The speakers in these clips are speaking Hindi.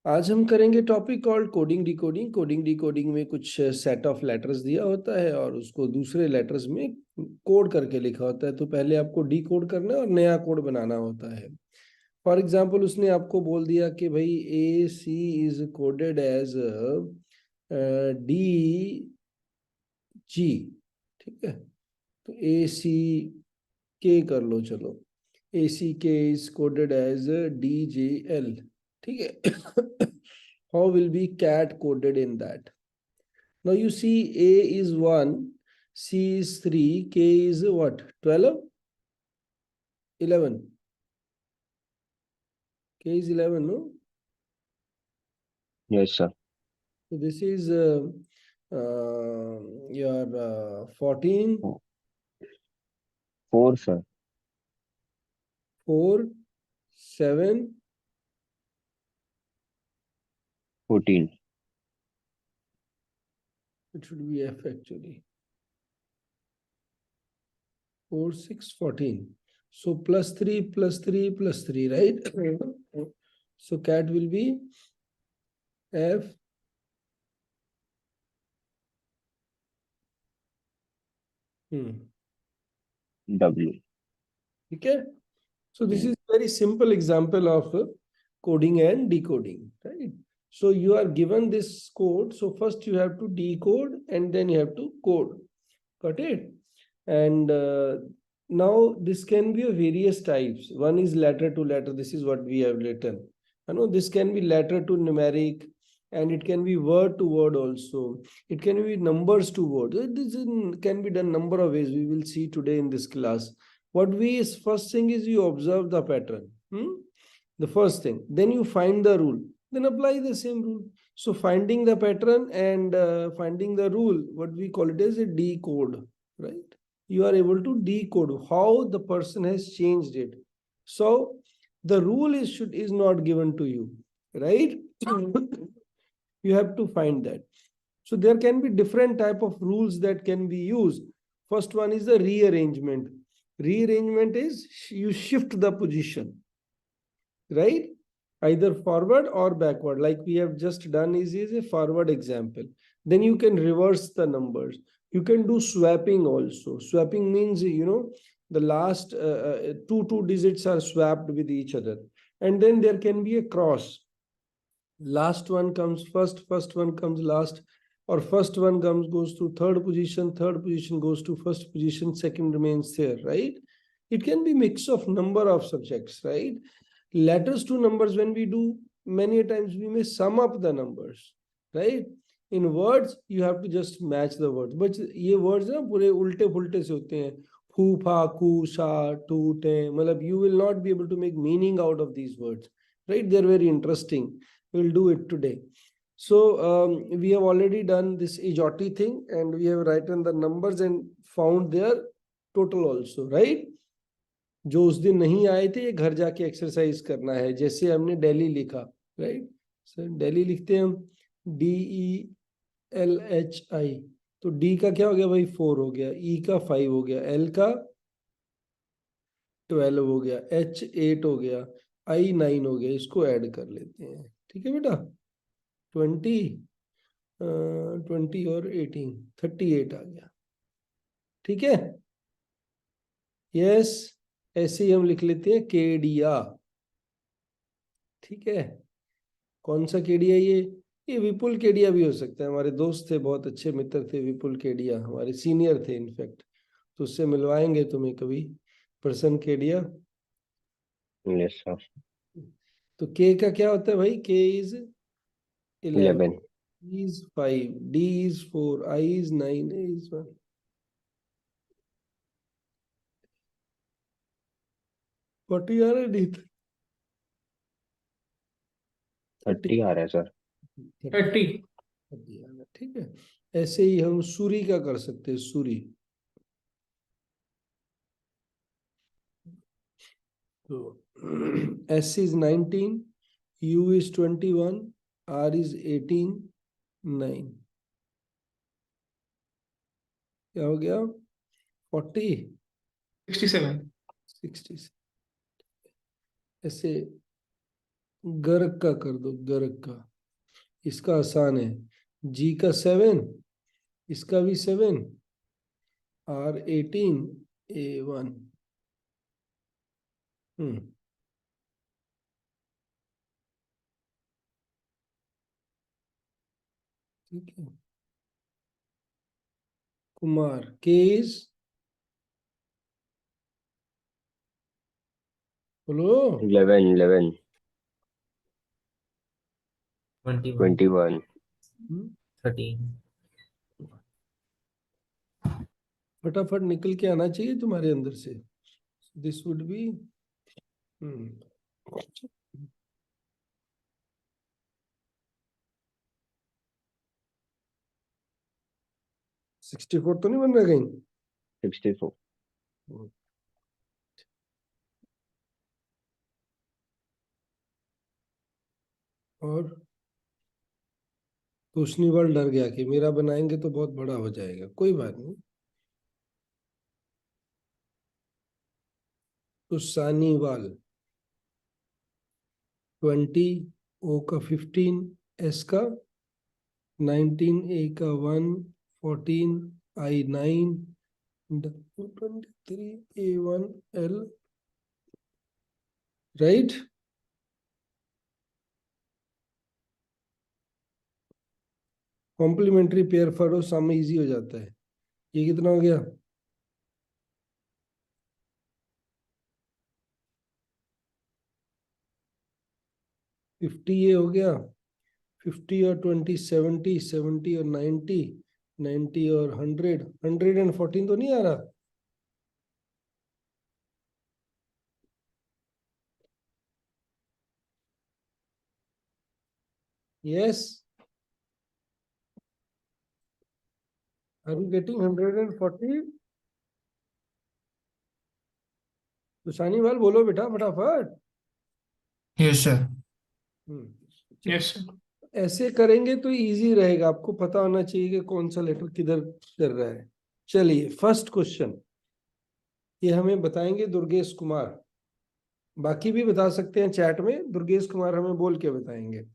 आज हम करेंगे topic called coding decoding. Coding decoding में कुछ सेट ऑफ लेटर्स दिया होता है और उसको दूसरे लेटर्स में कोड करके लिखा होता है। तो पहले आपको डी कोड करना है और नया कोड बनाना होता है। फॉर एग्जाम्पल उसने आपको बोल दिया कि भाई A C is coded as D G. ठीक है, तो ए सी के कर लो, चलो A C K is coded as D J L. ठीक है, how will be cat coded in that? Now you see A is 1, C is 3, K is what? 12? 11. K is 11, no? Yes, sir. So this is your 14, 4, sir. 4, 7, 14. it should be F actually. 4, 6, 14. So plus 3, plus 3, plus 3, right? So cat will be F W. Okay. So this is very simple example of coding and decoding, right? So you are given this code. So first you have to decode and then you have to code. Got it? And now this can be of various types. One is letter to letter. This is what we have written. I know this can be letter to numeric, and it can be word to word also. It can be numbers to word. Can be done number of ways. We will see today in this class. What we is first thing is you observe the pattern. The first thing. Then you find the rule. Then apply the same rule. So finding the pattern and finding the rule, what we call it as a decode, right? You are able to decode how the person has changed it. So the rule is not given to you, right? You have to find that. So there can be different type of rules that can be used. First one is the rearrangement. Rearrangement is you shift the position, right? Either forward or backward, like we have just done is a forward example. Then you can reverse the numbers. You can do swapping also. Swapping means, the last two digits are swapped with each other. And then there can be a cross. Last one comes first one comes last, or first one goes to third position goes to first position, second remains there, right? It can be mix of number of subjects, right? Letters to numbers, when we do, many times we may sum up the numbers, right? In words you have to just match the words, but ये words ना पूरे उल्टे पुल्टे से होते हैं, फू फा कू सा टू टे, मतलब you will not be able to make meaning out of these words, right? They're very interesting. We'll do it today. So we have already done this EJOT thing, and we have written the numbers and found their total also, right? जो उस दिन नहीं आए थे, ये घर जाके एक्सरसाइज करना है। जैसे हमने दिल्ली लिखा, राइट सर, दिल्ली लिखते हैं हम DELHI। तो डी का क्या हो गया भाई, 4 हो गया, ई का 5 हो गया, एल का 12 हो गया, एच 8 हो गया, आई 9 हो गया। इसको ऐड कर लेते हैं, ठीक है बेटा। 20 20 और 18 38 आ गया, ठीक है। यस, ऐसे ही हम लिख लेते हैं केडिया, ठीक है। कौन सा केडिया ये विपुल केडिया भी हो सकता है। हमारे दोस्त थे, बहुत अच्छे मित्र थे विपुल केडिया, हमारे सीनियर थे इनफैक्ट। तो उससे मिलवाएंगे तुम्हें कभी, प्रसन्न केडिया। Yes, sir. तो के का क्या होता है भाई, के is 11, 11. E is 5, D is 4, I is 9, A is 1। What you are नहीं, 30 आ रहा है सर। 30 ठीक है। ऐसे ही हम सूरी का कर सकते हैं, सूरी। तो S is 19, U is 21, R is 18, 9 क्या हो गया, 40 67 60। ऐसे गर्ग का कर दो, गर्ग का। इसका आसान है। जी का 7, इसका भी 7, R18, A1। ठीक है। कुमार, के इज, बोलो। 11, 21, 21, 13, फटाफट निकल के आना चाहिए तुम्हारे अंदर से। दिस वुड बी 64 तो नहीं बन रहा कहीं? 64, और तोशनीवाल डर गया कि मेरा बनाएंगे तो बहुत बड़ा हो जाएगा। कोई बात नहीं। तोशानीवाल 20, ओ का 15, एस का 19, ए का 1, 14, I 9, 23, A1, L, right. Complementary pair for सामने इजी हो जाता है। ये कितना हो गया? 50 ये हो गया। 50 और 20 70, 70 और 90, 90 और 100, 114 तो नहीं आ रहा? Yes, are you getting 140? तो सानीवाल बोलो बेटा फटाफट। Yes sir. चलो, यस सर। ऐसे करेंगे तो इजी रहेगा। आपको पता होना चाहिए कि कौन सा लेटर किधर कर रहा है। चलिए फर्स्ट क्वेश्चन, ये हमें बताएंगे दुर्गेश कुमार। बाकी भी बता सकते हैं चैट में, दुर्गेश कुमार हमें बोल के बताएंगे।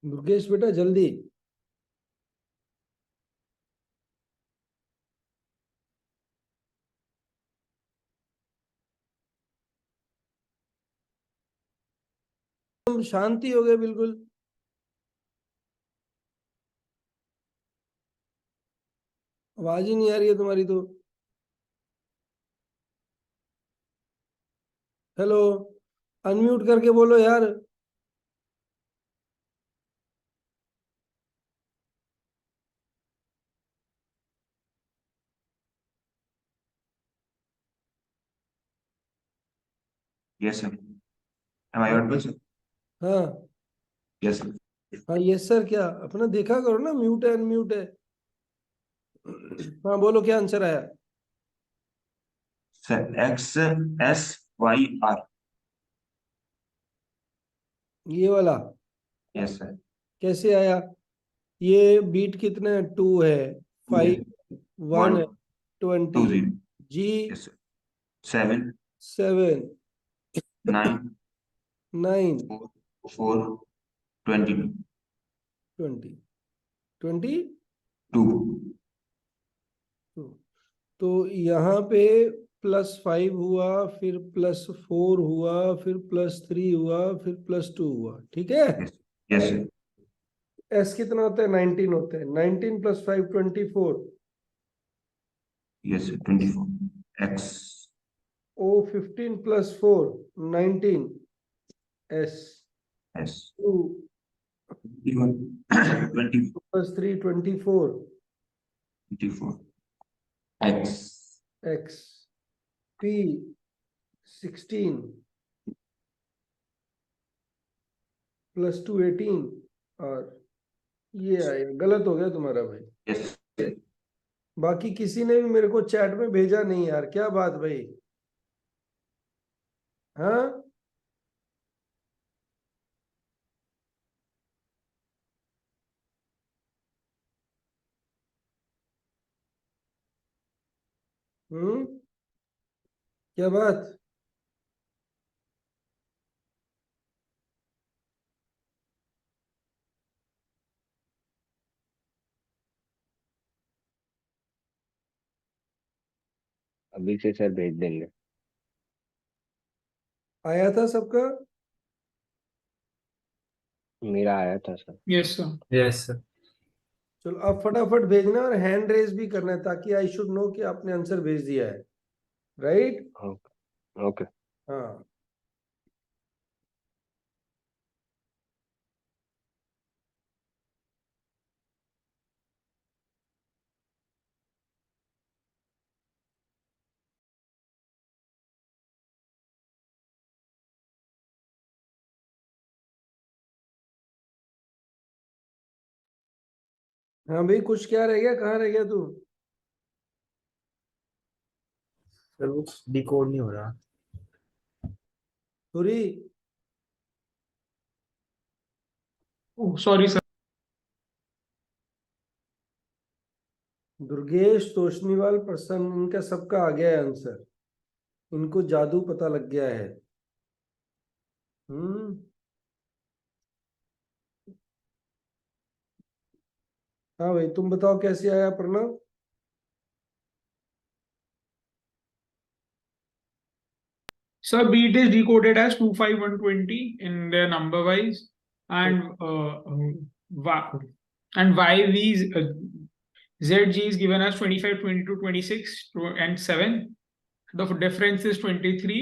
दुर्गेश बेटा जल्दी। शांति हो गए बिल्कुल। आवाज ही नहीं आ रही है तुम्हारी तो। हेलो, अनम्यूट करके बोलो यार। Yes, sir. Am I audible, sir? हाँ Yes, sir. हाँ, यस सर। क्या अपना देखा करो ना, म्यूट है अनम्यूट है। हाँ बोलो, क्या आंसर आया? Sir, XSYR. ये वाला Yes, sir. कैसे आया? ये बीट कितना है? 2 है, 5, 1 है, 20, 20. जी Yes, sir. 7, 7, 9, 9, 4, 22. 20, 20। 2. तो यहाँ पे +5 हुआ, फिर +4 हुआ, फिर +3 हुआ, फिर +2 हुआ। ठीक है। Yes. Yes, sir. एस कितना होता है? 19 होता है। 19 + 5 24। Yes, sir. 24. X. O 15 + 4 19, S S. 2 Even 24. + 3 24, 24. X. X P16 + 2 18 और ये आएगा। गलत हो गया तुम्हारा भाई। Yes. बाकी किसी ने भी मेरे को चैट में भेजा नहीं यार, क्या बात भाई? हाँ, क्या बात? अभी से सर भेज देंगे। आया था सबका? मेरा आया था sir. Yes, sir. Yes, sir. चलो अब फटाफट भेजना और हैंड रेज भी करना है ताकि आई शुड नो कि आपने आंसर भेज दिया है। राइट? Okay okay. हाँ, हाँ भाई, कुछ क्या रह गया? कहाँ रह गया तू? सर वो डिकोड नहीं हो रहा। Suri, Oh, sorry, sir. Durgesh, Toshniwal, प्रसन्न, इनका सबका आ गया है आंसर। इनको जादू पता लग गया है। हम्म हाँ भाई, तुम बताओ कैसे आया Pranav? Sir, beat is decoded as 25120 in their number wise, and and YV ZG is given as 25, 22, 26, and 7. The difference is 23.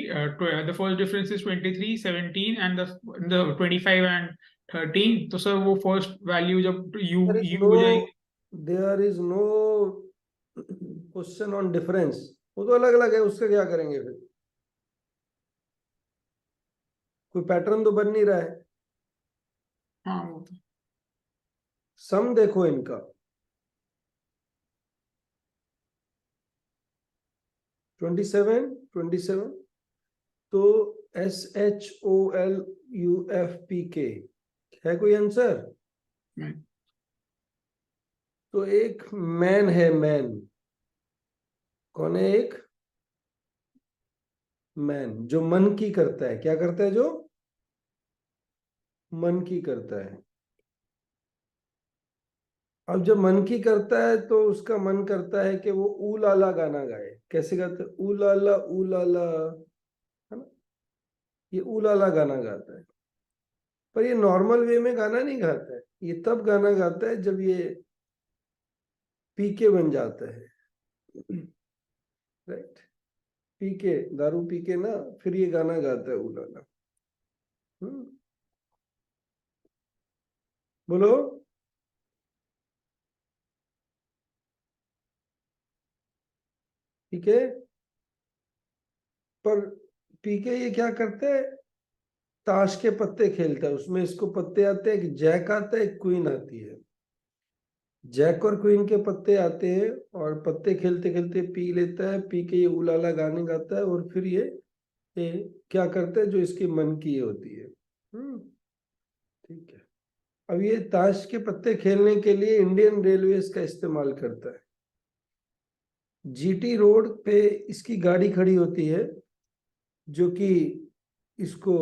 The first difference is 23, 17, and the 25 and 13. So, sir, वो first value जब There is U हो जाएगी. there is no question on difference. वो तो अलग अलग है, उसका क्या करेंगे फिर? कोई पैटर्न तो बन नहीं रहा है। हाँ वो तो. सम देखो इनका, 27 तो SHOLUFPK है कोई आंसर? नहीं. तो एक मैन है, मैन कौन है? एक मैन जो मन की करता है। क्या करता है? जो मन की करता है। अब जब मन की करता है तो उसका मन करता है कि वो ऊ लाला गाना गाए। कैसे गाता है? ऊ लाला ऊ लाला, है ना? ये ऊ लाला गाना गाता है, पर ये नॉर्मल वे में गाना नहीं गाता है। ये तब गाना गाता है जब ये पीके बन जाता है। राइट? पीके, दारू पी के ना, फिर ये गाना गाता है ऊ लाला। बोलो। ठीक है, पर पीके ये क्या करता है? ताश के पत्ते खेलता है। उसमें इसको पत्ते आते हैं, एक जैक आता है, एक क्वीन आती है। जैक और क्वीन के पत्ते आते हैं और पत्ते खेलते खेलते पी लेता है। पी के ये उलाला गाने गाता है और फिर ये क्या करता है? जो इसके मन की ये होती है। ठीक है। अब ये ताश के पत्ते खेलने के लिए इंडियन रेलवेज का इस्तेमाल करता है। जीटी रोड पे इसकी गाड़ी खड़ी होती है, जो कि इसको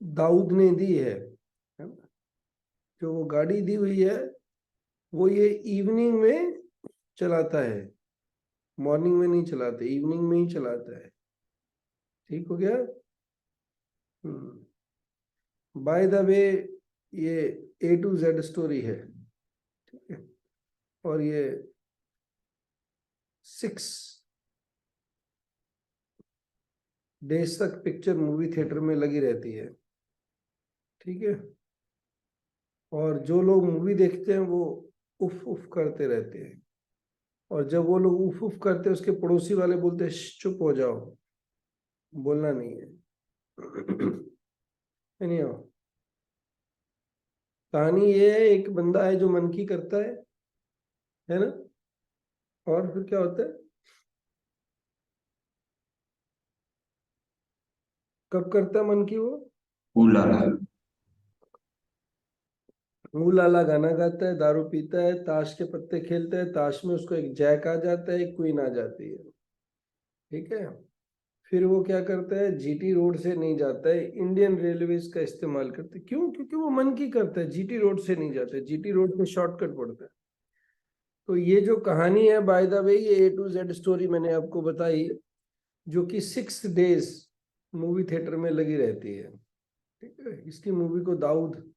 दाऊद ने दी है ना? जो वो गाड़ी दी हुई है वो ये इवनिंग में चलाता है, मॉर्निंग में नहीं चलाते, इवनिंग में ही चलाता है। ठीक हो गया? बाय द वे, ये A to Z स्टोरी है। ठीक है, और ये 6 डेज तक पिक्चर मूवी थिएटर में लगी रहती है। ठीक है, और जो लोग मूवी देखते हैं वो उफ उफ करते रहते हैं। और जब वो लोग उफ उफ करते उसके पड़ोसी वाले बोलते हैं, "श्श, चुप हो जाओ, बोलना नहीं है।" नहीं, कहानी ये है, एक बंदा है जो मन की करता है ना? और फिर क्या होता है? कब करता है मन की वो? ऊला ला मुंह लाला गाना गाता है, दारू पीता है, ताश के पत्ते खेलता है, ताश में उसको एक जैक आ जाता है, एक क्वीन आ जाती है। ठीक है। फिर वो क्या करता है, जीटी रोड से नहीं जाता है, इंडियन रेलवेज का इस्तेमाल करता है। क्यों? क्योंकि वो मन की करता है, जीटी रोड से नहीं जाता है, जीटी रोड पे शॉर्टकट पड़ता है। तो ये जो कहानी है, बाय द वे, ये A to Z स्टोरी मैंने आपको बताई, जो कि 6 days मूवी थिएटर में लगी रहती है। ठीक है। इसकी मूवी को दाऊद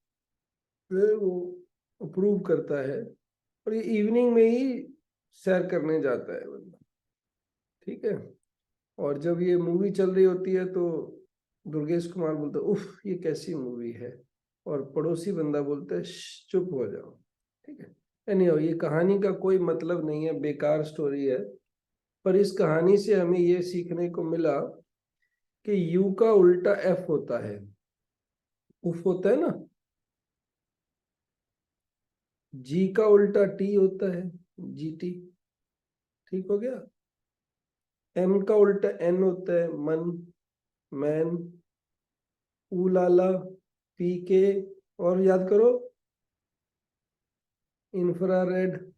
वो अप्रूव करता है, और ये इवनिंग में ही सैर करने जाता है बंदा। ठीक है। और जब ये मूवी चल रही होती है तो दुर्गेश कुमार बोलता है, उफ, ये कैसी मूवी है। और पड़ोसी बंदा बोलता है, "श्श, चुप हो जाओ।" ठीक है। एनीहाउ, ये कहानी का कोई मतलब नहीं है, बेकार स्टोरी है। पर इस कहानी से हमें ये सीखने को मिला कि यू का उल्टा एफ होता है। उफ होता है ना, जी का उल्टा टी होता है, जीटी। ठीक हो गया। एम का उल्टा एन होता है, मन, मैन। उलाला, पी के, और याद करो, इंफ्रारेड,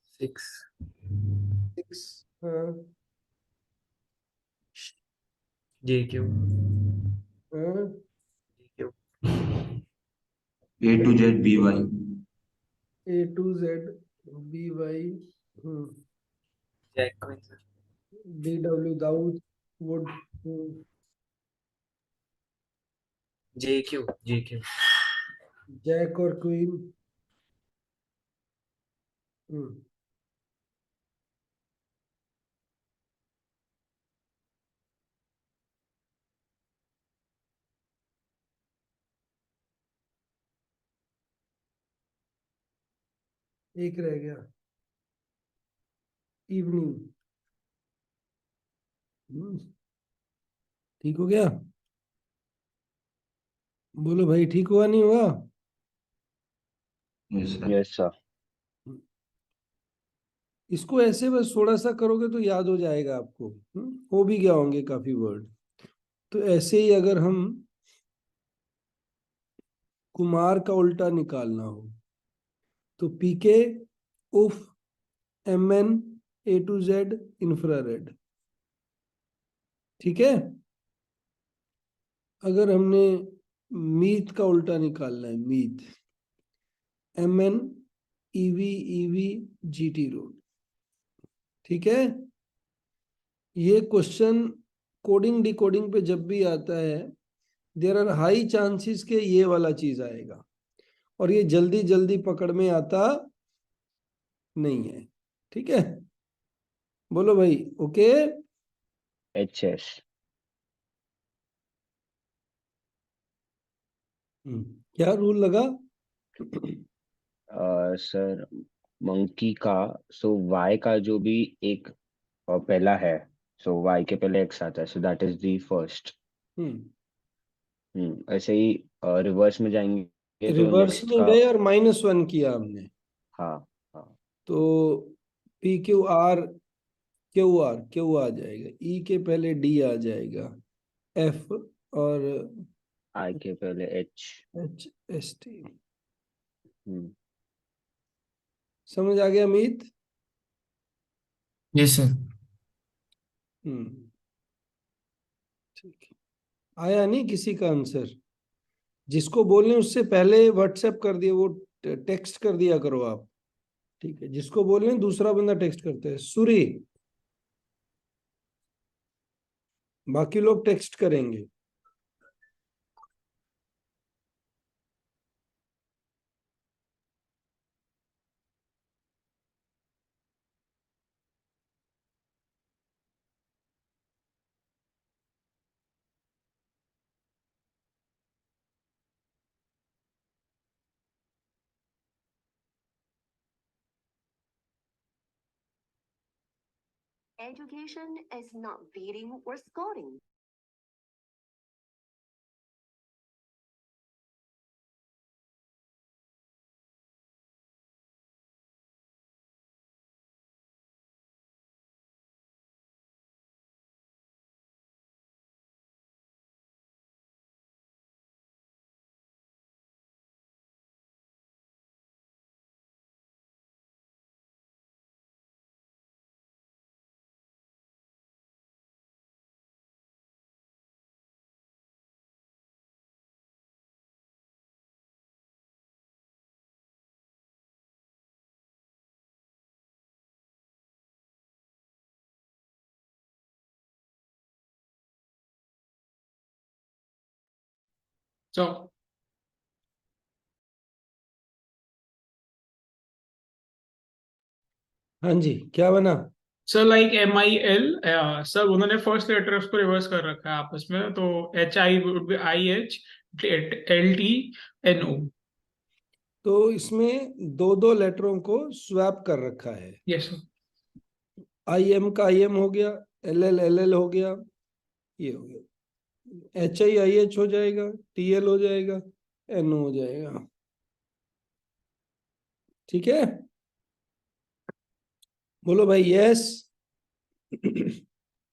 6 सिक्स, हाँ, JQ हाँ, JQ A to Z BY A to Z BY, jack queen sir DW Dawood, wood, JQ jack और क्वीन। एक रह गया, इवनिंग। ठीक हो गया? बोलो भाई, ठीक हुआ नहीं हुआ? yes sir yes sir. इसको ऐसे बस थोड़ा सा करोगे तो याद हो जाएगा आपको। हो भी गया होंगे काफी वर्ड। तो ऐसे ही अगर हम कुमार का उल्टा निकालना हो तो पीके, उफ, MN, A to Z, infrared. ठीक है। अगर हमने मीत का उल्टा निकालना है, मीत, MN, EV, GT रोड। ठीक है। ये क्वेश्चन कोडिंग डिकोडिंग पे जब भी आता है, देर आर हाई चांसेस के ये वाला चीज आएगा, और ये जल्दी जल्दी पकड़ में आता नहीं है। ठीक है। बोलो भाई, ओके। HS। क्या रूल लगा? सर, मंकी का, सो वाई का जो भी एक पहला है, सो वाई के पहले एक्स आता है, so that is the first. Hmm ऐसे ही रिवर्स में जाएंगे तो रिवर्स नेक्स्ट में का। गए और -1 किया हमने। हाँ हाँ। तो PQR आ जाएगा, ई के पहले डी आ जाएगा, एफ, और आई के पहले H। HST। हम्म। समझ आ गया मीत? यस सर हम्म ठीक है। आया नहीं किसी का आंसर? जिसको बोलने उससे पहले व्हाट्सएप कर दिया, वो टेक्स्ट कर दिया करो आप। ठीक है। जिसको बोलने दूसरा बंदा टेक्स्ट करता है, सूरी, बाकी लोग टेक्स्ट करेंगे। Education is not beating or scolding. So हाँ जी, क्या बना? सर लाइक MIL, सर उन्होंने फर्स्ट लेटर उसको रिवर्स कर रखा है आपस में, तो HI would be IH, LTNO. तो इसमें दो दो लेटरों को स्वैप कर रखा है। Yes sir. IM का IM हो गया, LL LL हो गया, ये हो गया, HI IH हो जाएगा, TL हो जाएगा, NO हो जाएगा। ठीक है, बोलो भाई यस।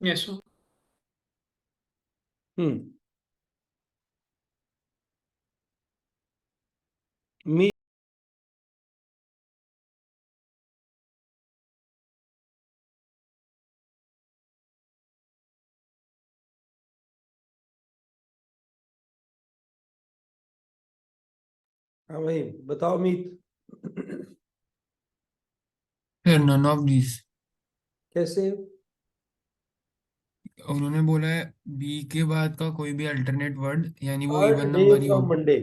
Yes sir. हम्म, मी हाँ भाई बताओ मीत। Sir, none of these. कैसे? उन्होंने बोला है बी के बाद का कोई भी अल्टरनेट वर्ड, यानी वो थर्ड इवन डे नंबर ही हो। फ्रॉम मंडे,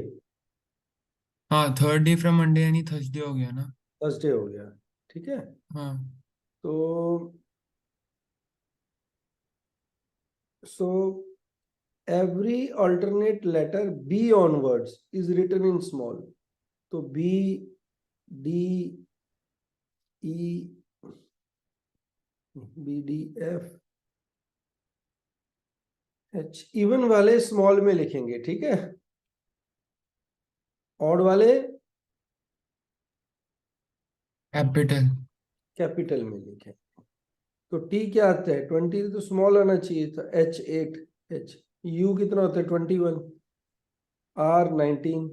हाँ, थर्ड डे फ्रॉम मंडे यानी थर्सडे हो गया ना। थर्सडे हो गया। ठीक है, हाँ. तो so every alternate letter B onwards is written in small. तो B, D, E, B, D, F, H, even वाले स्मॉल में लिखेंगे, ठीक है? ऑड वाले कैपिटल. कैपिटल में लिखें। तो T क्या आता है? 20 तो स्मॉल आना चाहिए था। H 8, H, U कितना होता है? 21, R 19,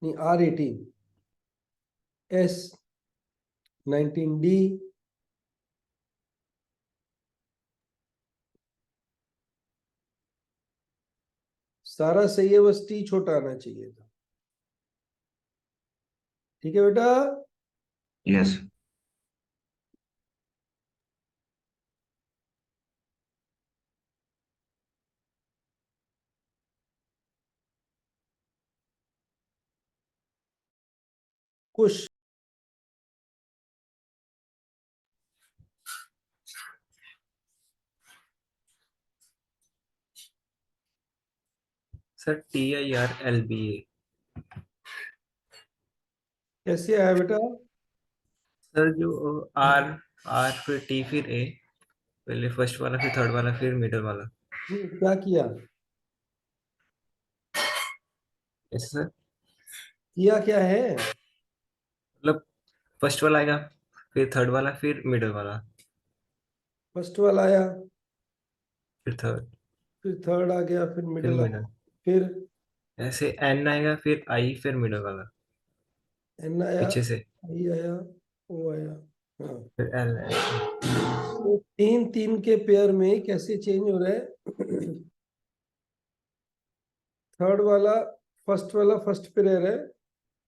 नहीं R 18, S 19, D सारा सही है, बस T छोटा आना चाहिए था। ठीक है बेटा? Yes. कुछ सर TIRLBA. कैसे आया बेटा? सर जो R R फिर T फिर A, पहले फर्स्ट वाला फिर थर्ड वाला फिर मिडल वाला, क्या किया? ऐसे सर? किया क्या है? मतलब फर्स्ट वाला आएगा, फिर थर्ड वाला, फिर मिडल वाला, फर्स्ट वाला आया, फिर थर्ड, फिर थर्ड आ गया, फिर फिर मिडिल आया, मिडल, फिर ऐसे N आएगा, फिर I, फिर मिडल वाला N आया, पीछे से, I आया, O आया। हाँ, फिर L आएगा। तो तीन तीन के पेयर में कैसे चेंज हो रहा है? थर्ड वाला फर्स्ट पे रह रहा है,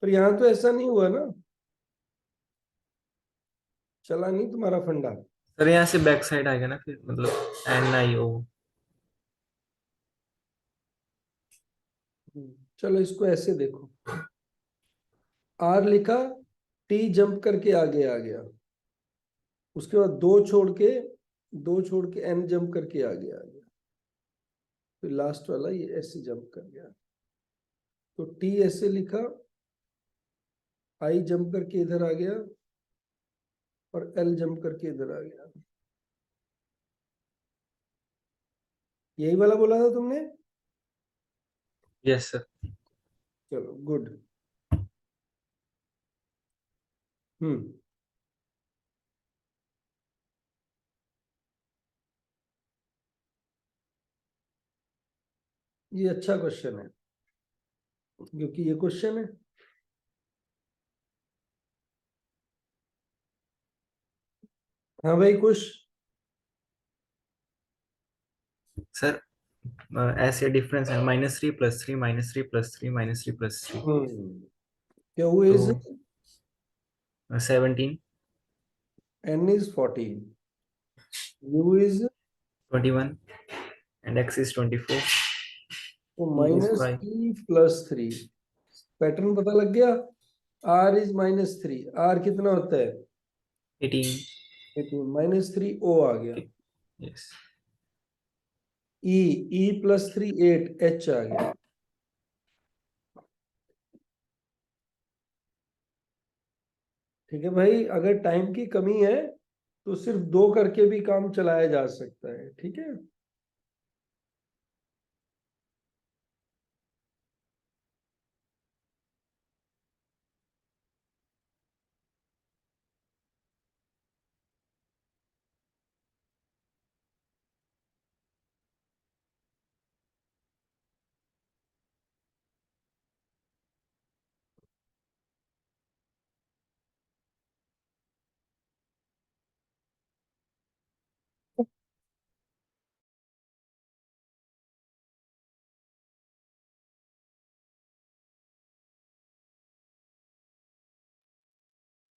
पर यहाँ तो ऐसा नहीं हुआ ना, चला नहीं तुम्हारा फंडा। सर यहाँ से बैक साइड आएगा ना, फिर मतलब NIO। चलो इसको ऐसे देखो, R लिखा, T जंप करके आगे आ गया, उसके बाद दो छोड़ के N जंप करके आगे आ गया, फिर लास्ट वाला ये ऐसे जंप कर गया। तो T ऐसे लिखा, I जंप करके इधर आ गया, और एल जंप करके इधर आ गया। यही वाला बोला था तुमने? Yes sir. चलो गुड। हम्म। ये अच्छा क्वेश्चन है, क्योंकि ये क्वेश्चन है। हाँ भाई कुछ। सर ऐसे डिफरेंस है -3 +3 -3 +3 -3 +3 क्या वो तो is 17 n is 14, u is, 21 and x is 24, तो e is minus 5 three plus three. Pattern पता लग गया। r इज -3, r कितना होता है? 18 -3 o आ गया। यस। e +3 8 h आ गया। ठीक है भाई, अगर टाइम की कमी है तो सिर्फ 2 करके भी काम चलाया जा सकता है, ठीक है।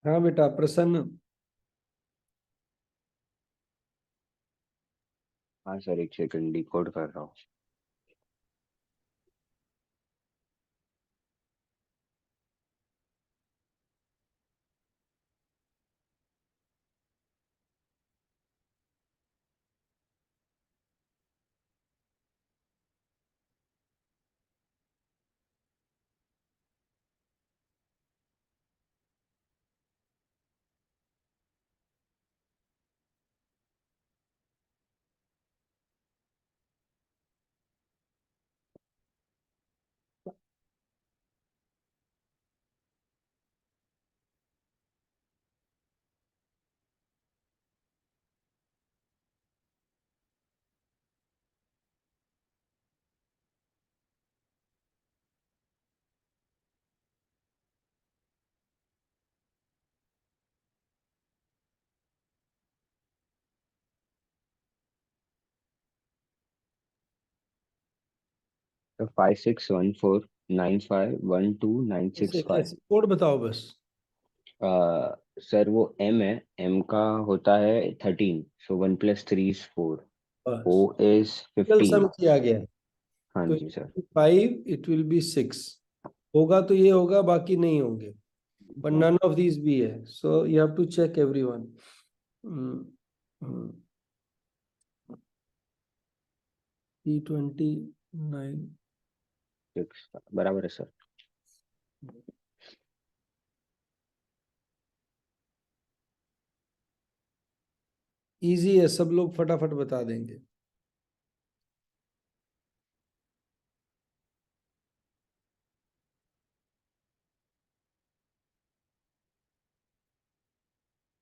हाँ बेटा प्रसन्न। हाँ सर, एक सेकंड डिकोड कर रहा हूँ। तो 5614951296 5। कोड बताओ बस। सर वो m है, m का होता है 13, सो 1 + 3 is 4, o बस is कल 15। सम किया गया है। हाँ तो जी सर। 5 इट विल बी 6 होगा, तो ये होगा, बाकी नहीं होंगे। but none of these be है, so you have to check everyone. E29 बराबर है सर। इजी है, सब लोग फटाफट बता देंगे।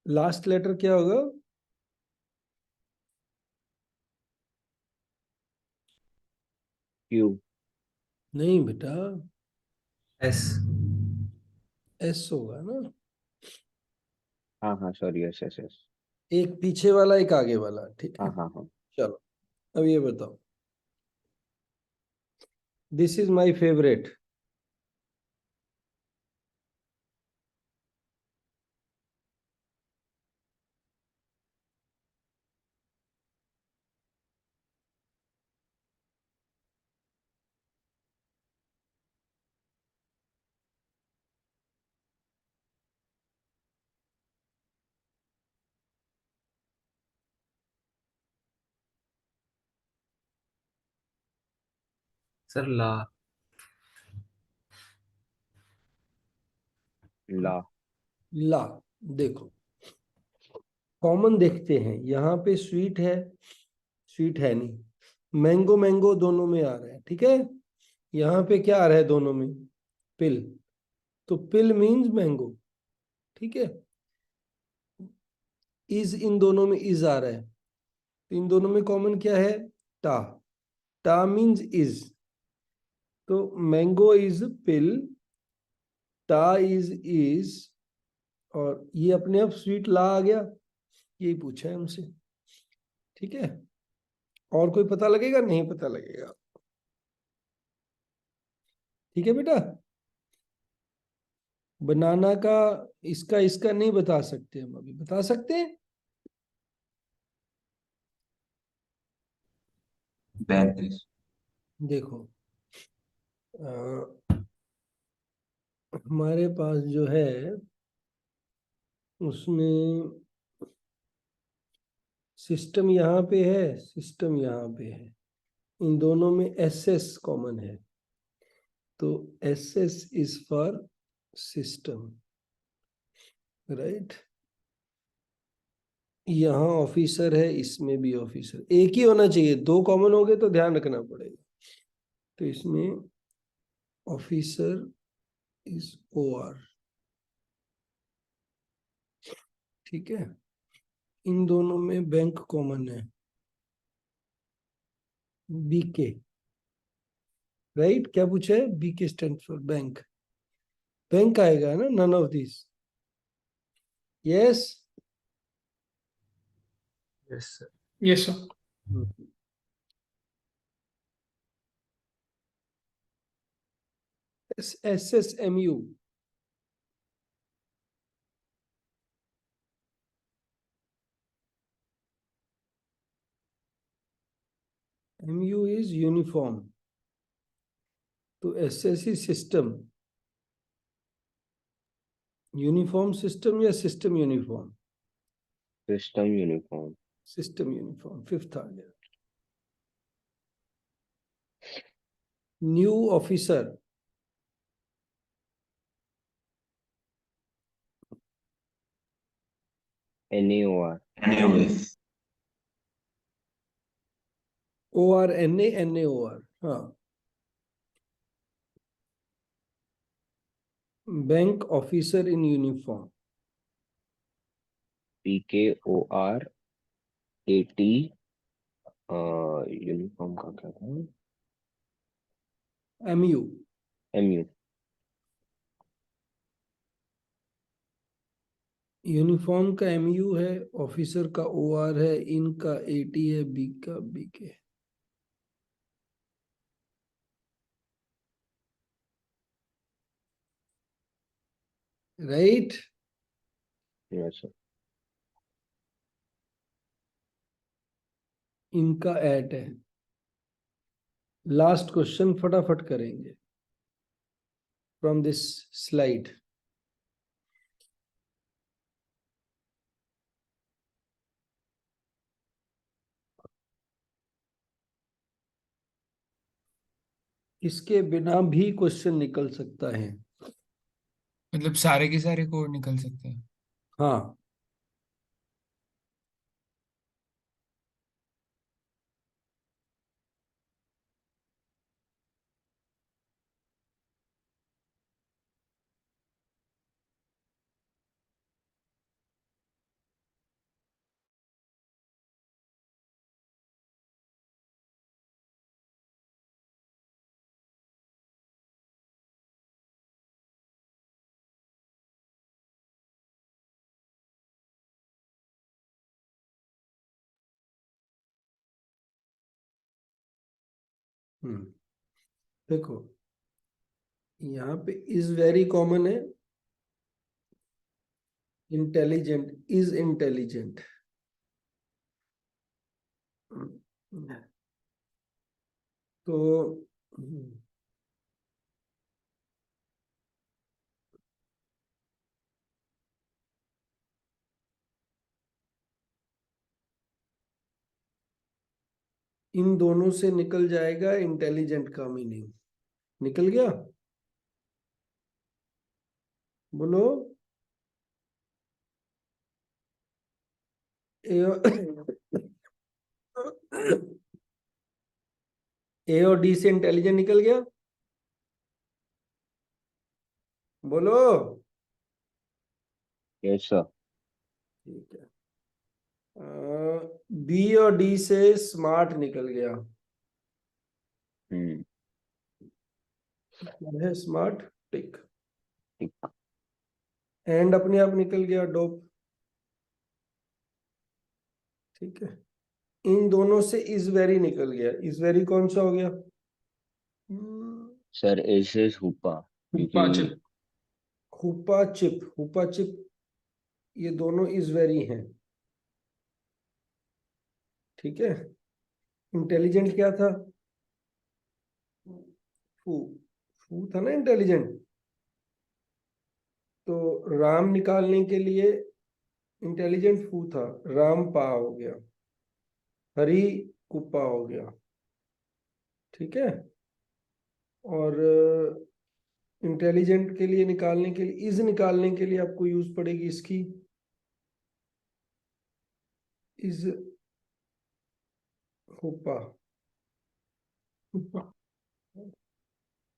लास्ट लेटर क्या होगा? q। नहीं बेटा, एस। एस होगा ना। हाँ हाँ सॉरी, यस यस यस। एक पीछे वाला, एक आगे वाला, ठीक हाँ है। हाँ हाँ। चलो अब ये बताओ, this is my favourite. Sir ला। ला। ला। देखो कॉमन देखते हैं, यहाँ पे स्वीट है, स्वीट है नहीं, मैंगो मैंगो दोनों में आ रहा है, ठीक है। यहाँ पे क्या आ रहा है दोनों में, पिल, तो पिल मीन्स मैंगो, ठीक है। इज, इन दोनों में इज आ रहा है, तो इन दोनों में कॉमन क्या है, टा, टा मीन्स इज, तो मैंगो इज पिल, टा इज, और ये अपने आप स्वीट ला आ गया, यही पूछा है हमसे, ठीक है। और कोई पता लगेगा, नहीं पता लगेगा, ठीक है बेटा। बनाना का इसका इसका नहीं बता सकते हम, अभी बता सकते हैं। बैंक। देखो हमारे पास जो है उसमें सिस्टम यहाँ पे है, सिस्टम यहाँ पे है, इन दोनों में एस एस कॉमन है, तो S S is for system, right. यहाँ ऑफिसर है, इसमें भी ऑफिसर, एक ही होना चाहिए, दो कॉमन हो गए तो ध्यान रखना पड़ेगा, तो इसमें ऑफिसर इज ओ आर, ठीक है। इन दोनों में बैंक कॉमन है, बीके, राइट। क्या पूछा है, BK stand for bank, bank आएगा ना, none of this, yes. Yes, sir. Yes, sir. S S M U, M U is uniform, तो S S is system, uniform system या system uniform, system uniform. System uniform, fifth आ गया। New officer, NAOR। NAOS। O R N A O R, हाँ। Bank officer in uniform, PKORAT। Uniform का क्या था? M U, MU। यूनिफॉर्म का एम यू है, ऑफिसर का ओ आर है, इन का ए टी है, बी का B K, right. Yes sir. इनका एट है। लास्ट क्वेश्चन फटाफट करेंगे फ्रॉम दिस स्लाइड। इसके बिना भी क्वेश्चन निकल सकता है, मतलब सारे के सारे कोड निकल सकते हैं। हाँ। देखो यहाँ पे इज वेरी कॉमन है, इंटेलिजेंट इज इंटेलिजेंट, तो इन दोनों से निकल जाएगा इंटेलिजेंट का मीनिंग, निकल गया, बोलो। ए और डी से इंटेलिजेंट निकल गया, बोलो। Yes sir. ठीक है। बी और डी से स्मार्ट निकल गया, हम्म। क्या है स्मार्ट, टिक। ठीक। एंड अपने आप निकल गया, डोप। ठीक है। इन दोनों से इज वेरी निकल गया, इज वेरी कौन सा हो गया? सर एस इज हुपा, क्योंकि Upachip. हुपा चिप, हुपा चिप, ये दोनों इज वेरी हैं। ठीक है। इंटेलिजेंट क्या था? फू, फू था ना इंटेलिजेंट। तो राम निकालने के लिए इंटेलिजेंट फू था, राम पा हो गया, हरी कुप्पा हो गया। ठीक है। और इंटेलिजेंट के लिए निकालने के लिए, इज निकालने के लिए आपको यूज पड़ेगी इसकी, इज हुपा, Upa.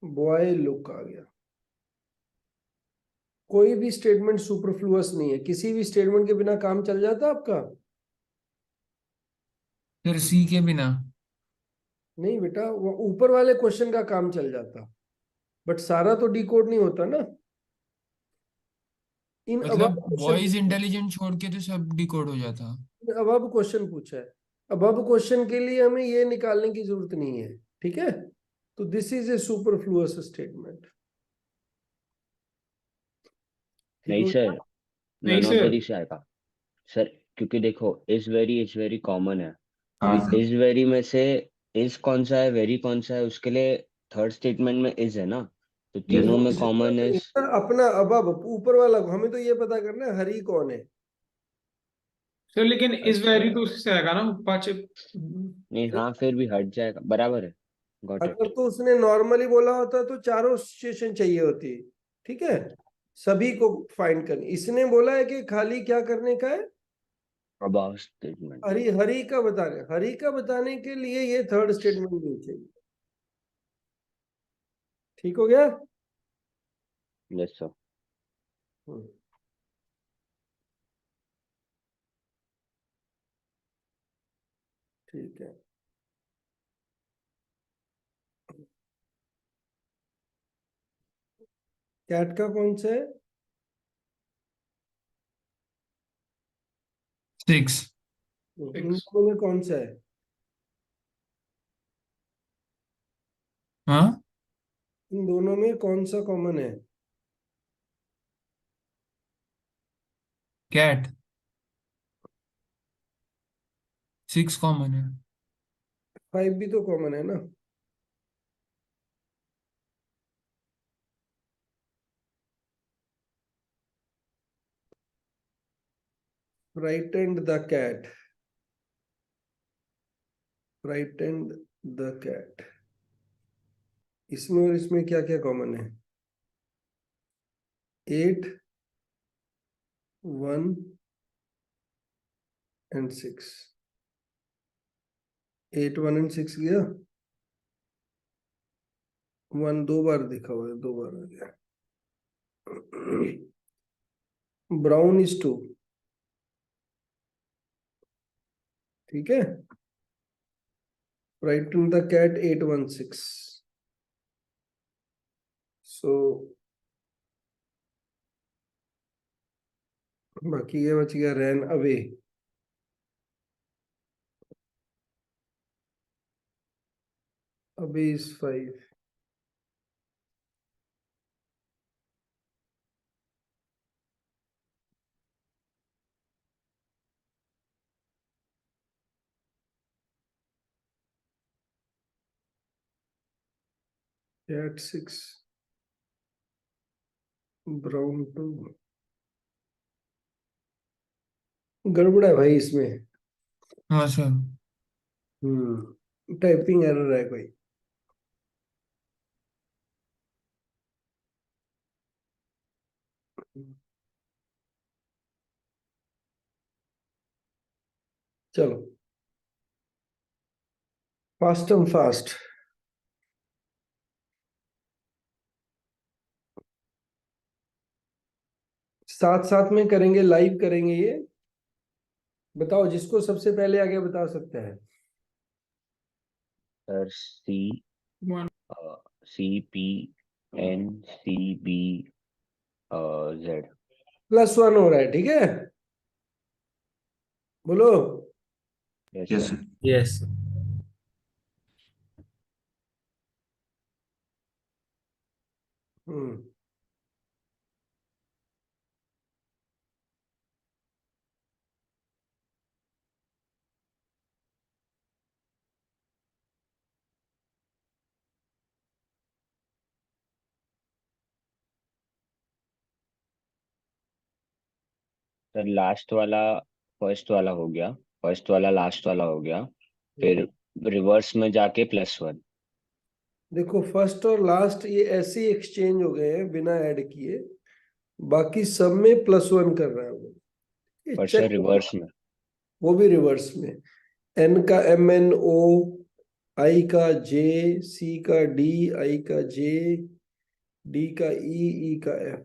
बॉय लुक आ गया। कोई भी स्टेटमेंट सुपरफ्लुअस नहीं है, किसी भी स्टेटमेंट के बिना काम चल जाता आपका? फिर सी के बिना। नहीं बेटा, वो ऊपर वाले क्वेश्चन का काम चल जाता, बट सारा तो डिकोड नहीं होता ना। इन अब मतलब क्वेश्चन, वॉइस इंटेलिजेंट छोड़ के तो सब डिकोड हो जाता। अब क्वेश्चन पूछा है, अब क्वेश्चन के लिए हमें ये निकालने की जरूरत नहीं है। ठीक है। तो this is a superfluous statement. ठीक नहीं हो सर, गया? नहीं none of the sir, this आएगा सर, क्योंकि देखो इज वेरी कॉमन है। हाँ अभी सर। इज वेरी में से इज कौन सा है, वेरी कौन सा है, उसके लिए थर्ड स्टेटमेंट में इज है ना, तो तीनों में कॉमन इज। अपना अब ऊपर वाला हमें तो ये पता करना है हरी कौन है। सर लेकिन इस अच्छा, वैरी तो उससे आएगा ना Upachip. नहीं हाँ फिर भी हट जाएगा, बराबर है। गॉट अगर इट। तो उसने नॉर्मली बोला होता तो चारों सिचुएशन चाहिए होती। ठीक है। सभी को फाइंड करनी, इसने बोला है कि खाली क्या करने का है? About statement. हरी, हरी का बताने के लिए ये थर्ड स्टेटमेंट नहीं चाहिए। ठीक हो गया? Yes sir. हम्म, ठीक है। कैट का कौन सा है? 6। इन दोनों में कौन सा है? हाँ। इन दोनों में कौन सा कॉमन है? कैट। 6 कॉमन है। 5 भी तो कॉमन है ना। Frightened the cat, frightened the cat, इसमें और इसमें क्या क्या कॉमन है? 8, 1 एंड 6। 8, 1 एंड 6 गया। 1 दो बार दिखा हुआ है, दो बार आ गया। Brown is 2। ठीक है। Frighten the cat 8, 1, 6। सो बाकी ये बच गया ran away. Away is 5। Cat 6, brown 2। गड़बड़ है भाई इसमें। हाँ सर। टाइपिंग एरर है कोई। चलो फास्ट एंड फास्ट। साथ साथ में करेंगे, लाइव करेंगे ये। बताओ जिसको सबसे पहले आगे बता सकते हैं। Sir One. CPNCB Z। +1 हो रहा है, ठीक है, बोलो। Yes Yes, sir. sir. Yes. हम्म सर लास्ट वाला फर्स्ट वाला हो गया, फर्स्ट वाला लास्ट वाला हो गया, फिर रिवर्स में जाके +1। देखो फर्स्ट और लास्ट ये ऐसे ही एक्सचेंज हो गए हैं बिना ऐड किए, बाकी सब में +1 कर रहा है वो। ये पर चेक, सर रिवर्स में। वो भी रिवर्स में। N का MNO, I का J, C का D, I का J, D का E का F।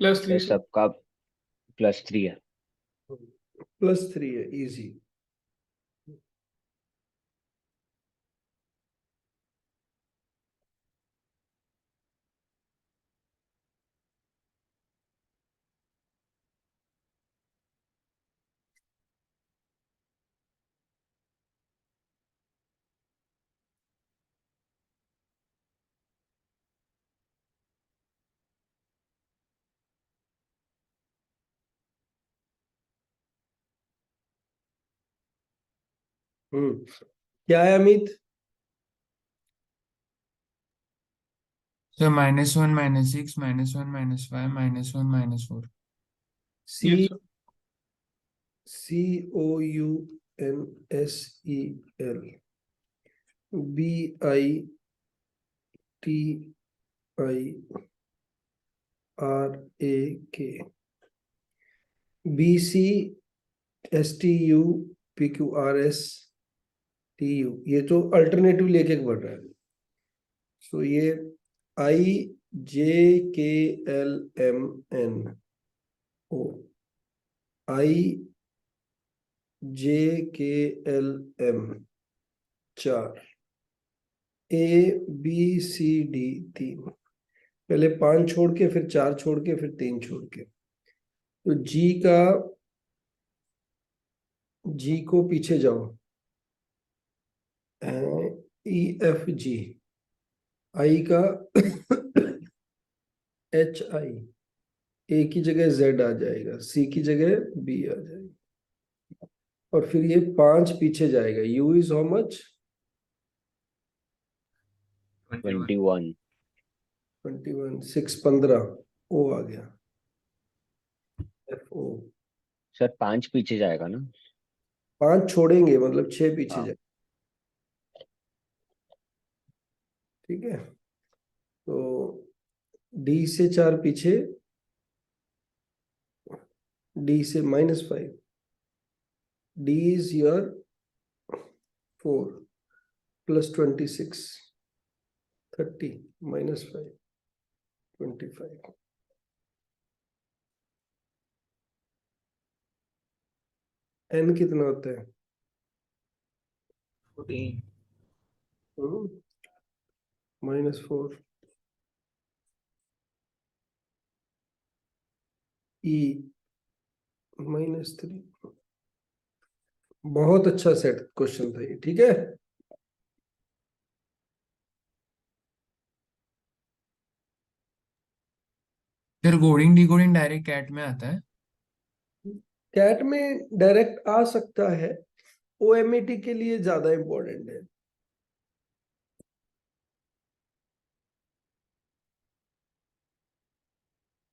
+3, sir sir. सबका +3 है। +3 है, इजी। क्या है Amit? Sir -1 -6 -1 -5 -1 -4। Yes, C sir. COUNSEL BITIRAK BCSTUPQRSTU, ये तो अल्टरनेटिव लेके बढ़ रहा है। सो ये IJKLMNO, IJKLM 4, ABCD 3, पहले 5 छोड़ के फिर 4 छोड़ के फिर 3 छोड़ के। तो जी को पीछे जाओ, EFG, I का HI, A की जगह Z आ जाएगा, C की जगह B आ जाएगा, और फिर ये 5 पीछे जाएगा। U is how much? 21. 21। 21, 6, 15, O आ गया, FO। सर 5 पीछे जाएगा ना। 5 छोड़ेंगे मतलब 6 पीछे हाँ। जाएगा, ठीक है। तो D से 4 पीछे, D से -5, D is your 4 + 26, 30 -5, 25। N कितना होता है? 14. -4, E -3। बहुत अच्छा सेट क्वेश्चन था ये, ठीक है। फिर कोडिंग डिकोडिंग डायरेक्ट कैट में आता है। कैट में डायरेक्ट आ सकता है, ओएमएटी के लिए ज्यादा इंपॉर्टेंट है।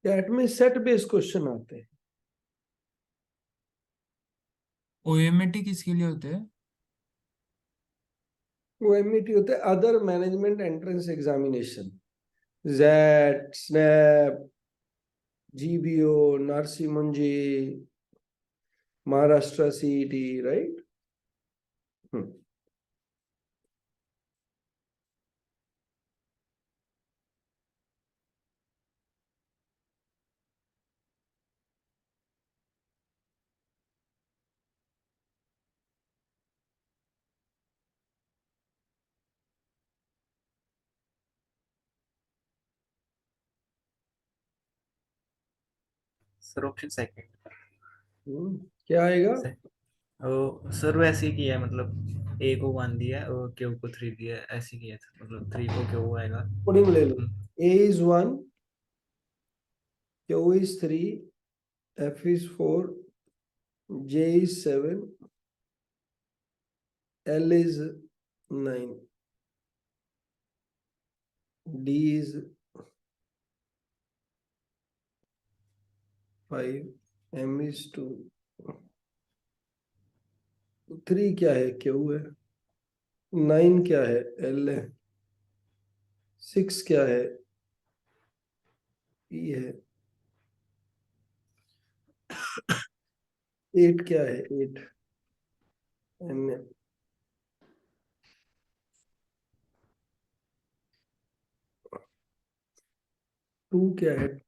कैट में सेट बेस्ड क्वेश्चन आते हैं। ओएमएटी किसके लिए होते हैं? ओएमएटी होते हैं other management entrance examination, JET, SNAP, GBO, Narsee Monjee, Maharashtra CET, right. Sir option second. क्या आएगा? ओ सर वैसे ही किया है, मतलब ए को 1 दिया है और क्यू को 3 दिया है, ऐसे किया था, मतलब 3 को क्यू आएगा। कोडिंग ले लो। A is 1, Q is 3, F is 4, J is 7, L is 9, D is 5, M is 2, 3 क्या है? Q है। 9 क्या है? L है। 6 क्या है? E है। 8 क्या है? 8 N है। 2 क्या है?